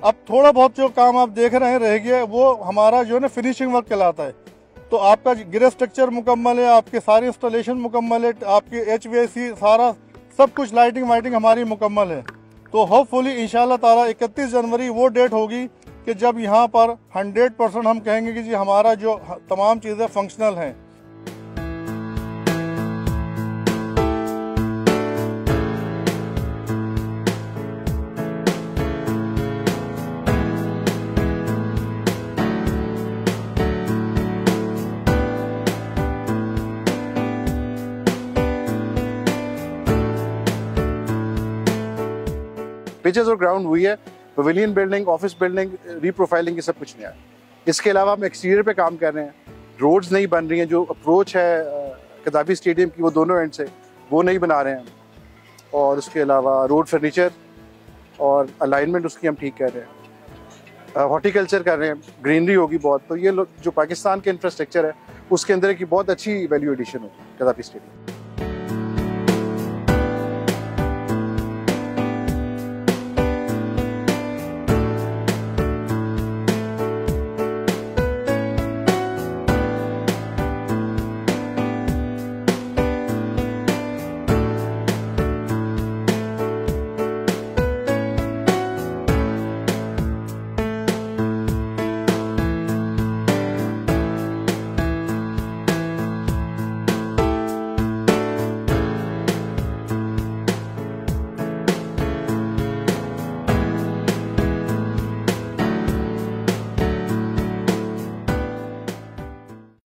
अब थोड़ा बहुत जो काम आप देख रहे हैं रह गया, वो हमारा जो है ना फिनिशिंग वर्क कहलाता है। तो आपका ग्रे स्ट्रक्चर मुकम्मल है, आपके सारे इंस्टॉलेशन मुकम्मल है, आपकी HVAC सारा सब कुछ लाइटिंग वाइटिंग हमारी मुकम्मल है। तो होपफुली इंशाल्लाह ताला 31 जनवरी वो डेट होगी कि जब यहाँ पर 100% हम कहेंगे कि जी हमारा जो तमाम चीज़ें फंक्शनल हैं। पिचेस और ग्राउंड हुई है, pavilion building, office building, reprofiling, ये सब कुछ नया है। इसके अलावा हम एक्सटीरियर पे काम कर रहे हैं, रोड्स नहीं बन रही हैं, जो अप्रोच है कदाफी स्टेडियम की वो दोनों एंड से वो नहीं बना रहे हैं, और उसके अलावा रोड फर्नीचर और अलाइनमेंट उसकी हम ठीक कर रहे हैं, हॉर्टिकल्चर कर रहे हैं, ग्रीनरी होगी बहुत। तो ये जो पाकिस्तान के इंफ्रास्ट्रक्चर है उसके अंदर की बहुत अच्छी वैल्यू एडिशन होगी कदाफी स्टेडियम।